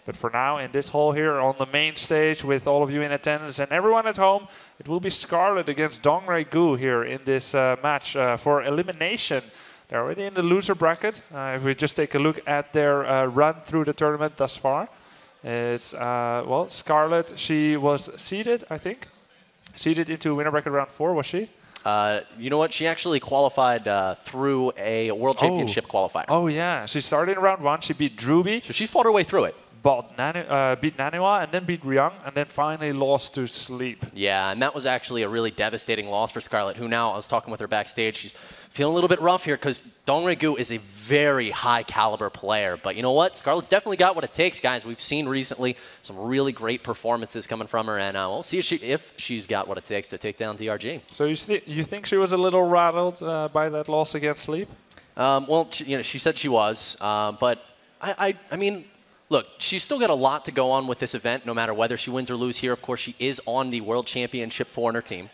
But for now, in this hall here on the main stage with all of you in attendance and everyone at home, it will be Scarlett against Dongray Gu here in this match for elimination. They're already in the loser bracket. If we just take a look at their run through the tournament thus far, it's, well, Scarlett, she was seeded, I think. Seeded into winner bracket round 4, was she? You know what? She actually qualified through a World Championship qualifier. Oh, yeah. She started in round 1. She beat Druby. So she fought her way through it. Beat Naniwa and then beat Ryung and then finally lost to Sleep. Yeah, and that was actually a really devastating loss for Scarlett, who now, I was talking with her backstage, she's feeling a little bit rough here because Dongray Gu is a very high caliber player. But you know what? Scarlett's definitely got what it takes, guys. We've seen recently some really great performances coming from her, and we'll see if she's got what it takes to take down DRG. So you think she was a little rattled by that loss against Sleep? Well, she said she was, but I mean, look, she's still got a lot to go on with this event, no matter whether she wins or loses here. Of course, she is on the World Championship foreigner team.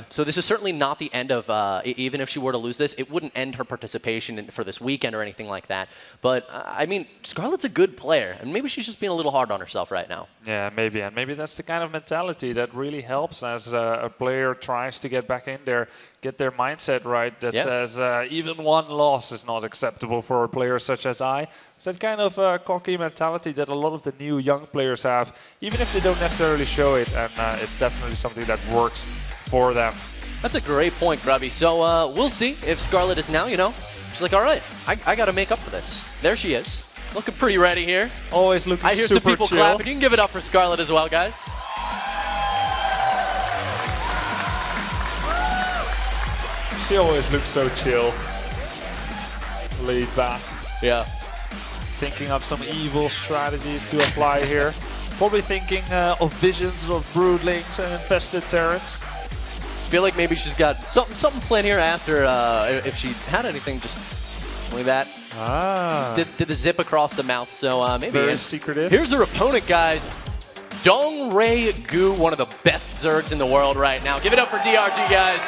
So this is certainly not the end of, even if she were to lose this, it wouldn't end her participation for this weekend or anything like that. But, I mean, Scarlett's a good player, and maybe she's just being a little hard on herself right now. Yeah, maybe. And maybe that's the kind of mentality that really helps as a player tries to get back in there, get their mindset right, that says even one loss is not acceptable for a player such as I. It's that kind of cocky mentality that a lot of the new young players have, even if they don't necessarily show it, and it's definitely something that works for them. That's a great point, Grubby. So we'll see if Scarlett is now, she's like, all right, I got to make up for this. There she is, looking pretty ready here. Always looking super I hear some people chill. clapping. You can give it up for Scarlett as well, guys. She always looks so chill, laid back. Yeah. Thinking of some evil strategies to apply here. Probably thinking of visions of broodlings and infested turrets. Feel like maybe she's got something planned here. I asked her if she had anything, just like that. Did the zip across the mouth, so maybe. Very secretive. Here's her opponent, guys. Dongray Gu, one of the best Zergs in the world right now. Give it up for DRG, guys.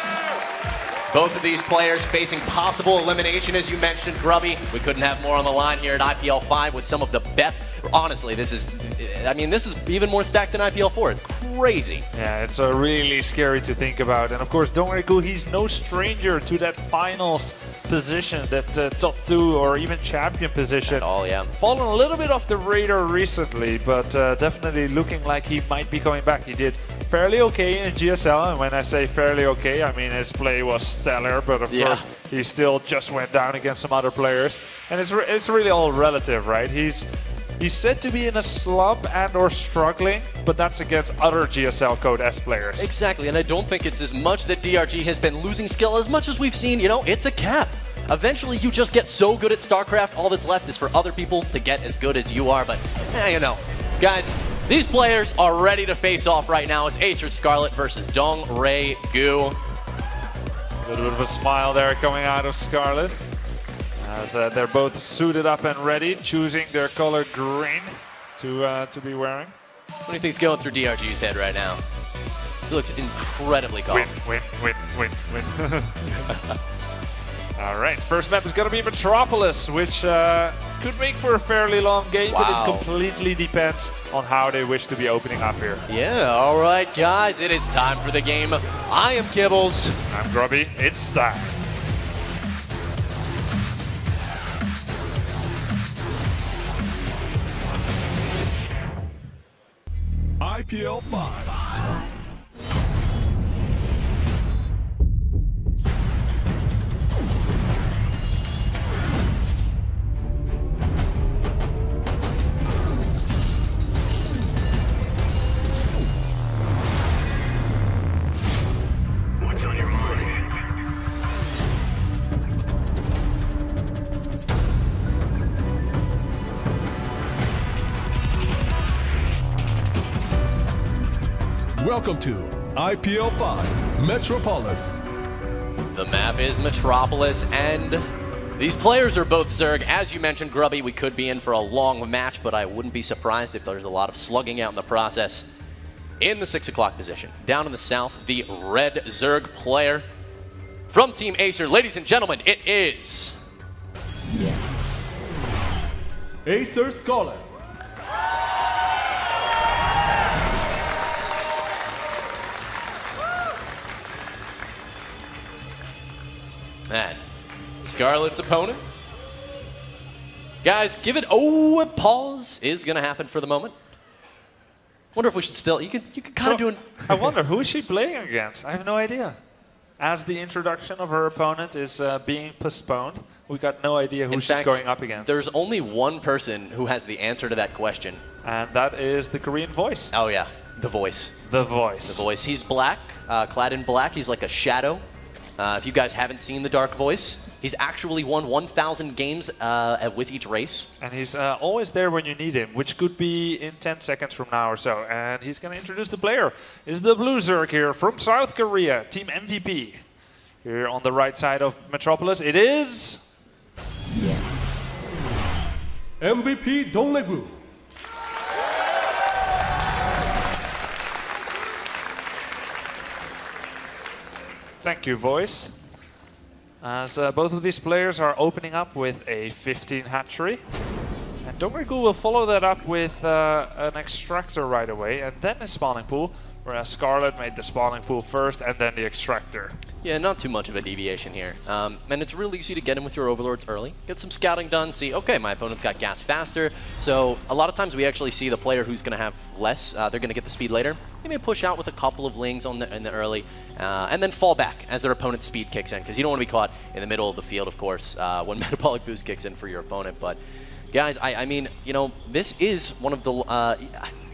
Both of these players facing possible elimination, as you mentioned, Grubby. We couldn't have more on the line here at IPL 5 with some of the best. Honestly, this is even more stacked than IPL 4. It's crazy. Yeah, it's really scary to think about. And of course, Dongray Gu, he's no stranger to that finals position, that top 2 or even champion position. At all, yeah. Fallen a little bit off the radar recently, but definitely looking like he might be coming back. He did fairly okay in GSL, and when I say fairly okay, I mean his play was stellar, but of course he still just went down against some other players. And it's really all relative, right? He's said to be in a slump and or struggling, but that's against other GSL Code S players. Exactly, and I don't think it's as much that DRG has been losing skill as much as we've seen, it's a cap. Eventually you just get so good at StarCraft, all that's left is for other people to get as good as you are, but guys, these players are ready to face off right now. It's Acer Scarlett versus Dongray Gu. A little bit of a smile there coming out of Scarlett. As they're both suited up and ready, choosing their color green to be wearing. What do you think's going through DRG's head right now? He looks incredibly calm. Win. All right, first map is going to be Metropolis, which could make for a fairly long game, but it completely depends on how they wish to be opening up here. Yeah, all right, guys, it is time for the game. I am Kibbles. I'm Grubby. It's time. IPL 5. What's on your mind? Welcome to IPL 5 Metropolis. The map is Metropolis, and these players are both Zerg. As you mentioned, Grubby, we could be in for a long match, but I wouldn't be surprised if there's a lot of slugging out in the process. In the 6 o'clock position, down in the south, the red Zerg player from Team Acer. Ladies and gentlemen, it is... Acer Scarlett. Scarlett's opponent. Guys, give it. Oh, a pause is going to happen for the moment. Wonder if we should still. You can kind of do an. I wonder who is she playing against. I have no idea. As the introduction of her opponent is being postponed, we got no idea who she's going up against. There's only one person who has the answer to that question, and that is the Korean Voice. Oh yeah, the Voice. The Voice. The Voice. He's black, clad in black. He's like a shadow. If you guys haven't seen the Dark Voice, he's actually won 1,000 games with each race. And he's always there when you need him, which could be in 10 seconds from now or so. And he's going to introduce the player. Is the Blue Zerg here from South Korea, Team MVP. Here on the right side of Metropolis, it is... MVP Dongdaegu. Thank you, Voice. As both of these players are opening up with a 15 hatchery. And Dongdaegu will follow that up with an extractor right away, and then a spawning pool, whereas Scarlett made the spawning pool first and then the extractor. Yeah, not too much of a deviation here. And it's really easy to get in with your overlords early. Get some scouting done, see, okay, my opponent's got gas faster. So a lot of times we actually see the player who's going to have less, they're going to get the speed later. They may push out with a couple of lings in the early, and then fall back as their opponent's speed kicks in, because you don't want to be caught in the middle of the field, of course, when Metabolic Boost kicks in for your opponent. But guys, I mean, you know, this is one of the,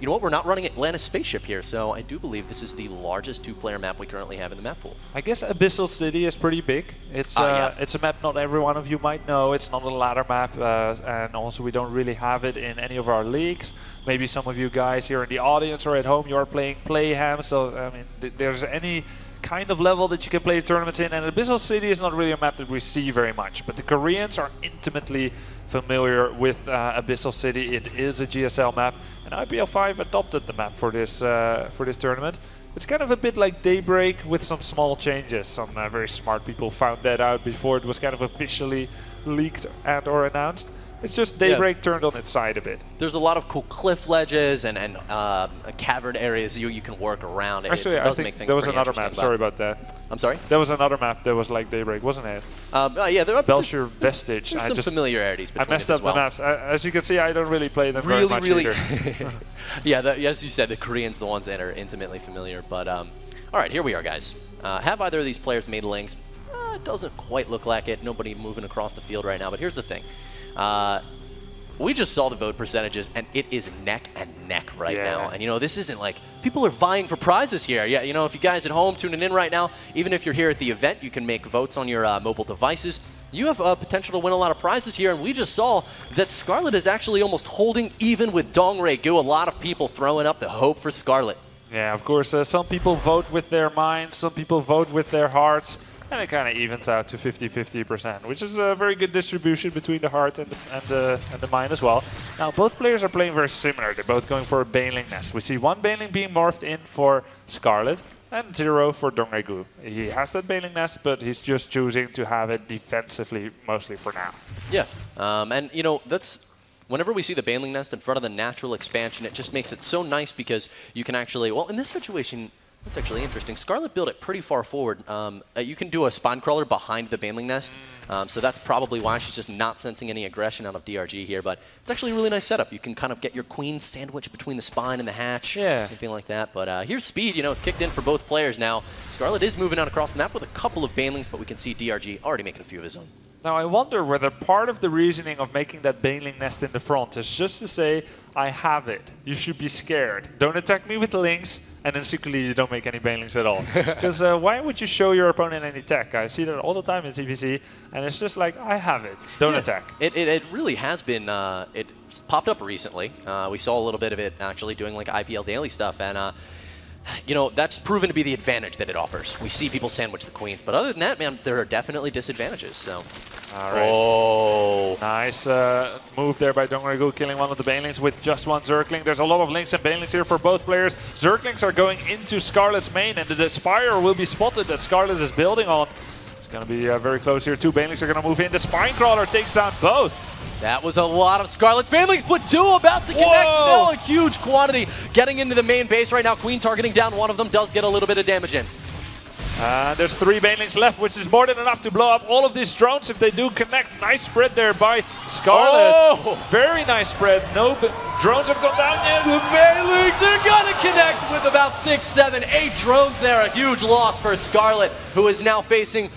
you know what, we're not running Atlantis Spaceship here, so I do believe this is the largest two-player map we currently have in the map pool. I guess Abyssal City is pretty big. It's it's a map not every one of you might know. It's not a ladder map, and also we don't really have it in any of our leagues. Maybe some of you guys here in the audience or at home, you're playing Playham, so I mean, there's any kind of level that you can play tournaments in, and Abyssal City is not really a map that we see very much, but the Koreans are intimately familiar with Abyssal City. It is a GSL map, and IPL 5 adopted the map for this tournament. It's kind of a bit like Daybreak with some small changes. Some very smart people found that out before it was kind of officially leaked and or announced. It's just Daybreak turned on its side a bit. There's a lot of cool cliff ledges and cavern areas you can work around. Actually, I think there was another map. Sorry about that. I'm sorry? There was another map that was like Daybreak, wasn't it? Yeah, there are Belshire Vestige. There's some familiarities between I messed up the maps. As you can see, I don't really play them very much either. Yeah, as you said, the Koreans the ones that are intimately familiar. But all right, here we are, guys. Have either of these players made links? It doesn't quite look like it. Nobody moving across the field right now. But here's the thing. We just saw the vote percentages, and it is neck and neck right now. And, you know, this isn't like people are vying for prizes here. Yeah, you know, if you guys at home tuning in right now, even if you're here at the event, you can make votes on your mobile devices. You have potential to win a lot of prizes here, and we just saw that Scarlett is actually almost holding even with Dongdaegu. A lot of people throwing up the hope for Scarlett. Yeah, of course, some people vote with their minds, some people vote with their hearts. And it kind of evens out to 50-50%, which is a very good distribution between the heart and the mind as well. Now, both players are playing very similar. They're both going for a Baneling Nest. We see one Baneling being morphed in for Scarlett and 0 for Dongdaegu. He has that Baneling Nest, but he's just choosing to have it defensively mostly for now. Yeah, and you know, that's... Whenever we see the Baneling Nest in front of the natural expansion, it just makes it so nice because you can actually... Well, in this situation... That's actually interesting. Scarlett built it pretty far forward. You can do a spine crawler behind the Baneling Nest, so that's probably why she's just not sensing any aggression out of DRG here, but it's actually a really nice setup. You can kind of get your queen sandwiched between the spine and the hatch, anything like that. But here's speed. You know, it's kicked in for both players now. Scarlett is moving out across the map with a couple of Banelings, but we can see DRG already making a few of his own. Now, I wonder whether part of the reasoning of making that Baneling Nest in the front is just to say, I have it. You should be scared. Don't attack me with the links, and then secretly you don't make any Banelings at all. Because why would you show your opponent any tech? I see that all the time in CVC, and it's just like, I have it. Don't attack. It really has been, it's popped up recently. We saw a little bit of it actually doing like IPL daily stuff, and you know, that's proven to be the advantage that it offers. We see people sandwich the queens, but other than that, man, there are definitely disadvantages. So, all right. Oh, nice move there by Dongdaegu, killing one of the Banelings with just one Zergling. There's a lot of links and Banelings here for both players. Zerglings are going into Scarlett's main, and the Spire will be spotted that Scarlett is building on. It's going to be very close here. Two Banelings are going to move in. The Spine Crawler takes down both. that was a lot of Scarlett Banelings, but two about to connect. No, a huge quantity getting into the main base right now. Queen targeting down one of them does get a little bit of damage in. There's 3 banelings left, which is more than enough to blow up all of these drones if they do connect. Nice spread there by Scarlett. Oh! Very nice spread. No drones have gone down yet. The banelings are gonna connect with about 6, 7, 8 drones there. A huge loss for Scarlett, who is now facing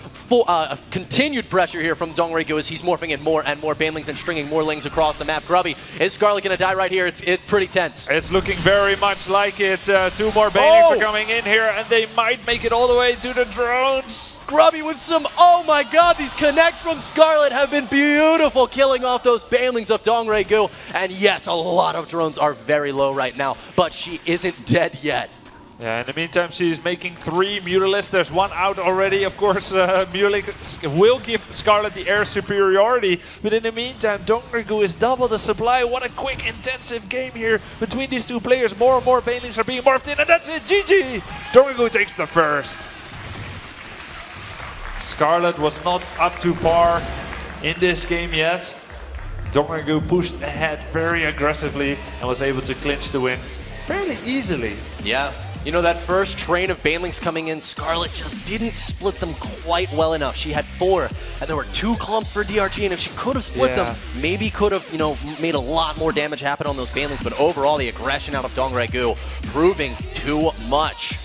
continued pressure here from Dongregyu as he's morphing in more and more banelings and stringing more lings across the map. Grubby, is Scarlett gonna die right here? It's pretty tense. It's looking very much like it. 2 more banelings are coming in here, and they might make it all the way to the drones. Grubby with some, oh my god, these connects from Scarlett have been beautiful, killing off those banelings of Dongregyu. And yes, a lot of drones are very low right now, but she isn't dead yet. Yeah, in the meantime, she's making 3 Mutalisks. There's 1 out already. Of course, Mutalisk will give Scarlett the air superiority. But in the meantime, Dongregyu is double the supply. What a quick, intensive game here between these 2 players. More and more banelings are being morphed in, and that's it. GG! Dongregyu takes the first. Scarlett was not up to par in this game yet. Dongregyu pushed ahead very aggressively and was able to clinch the win fairly easily. Yeah. You know, that first train of banelings coming in, Scarlett just didn't split them quite well enough. She had 4, and there were 2 clumps for DRG, and if she could have split them, maybe could have, you know, made a lot more damage happen on those banelings. But overall, the aggression out of Dongregyu proving too much.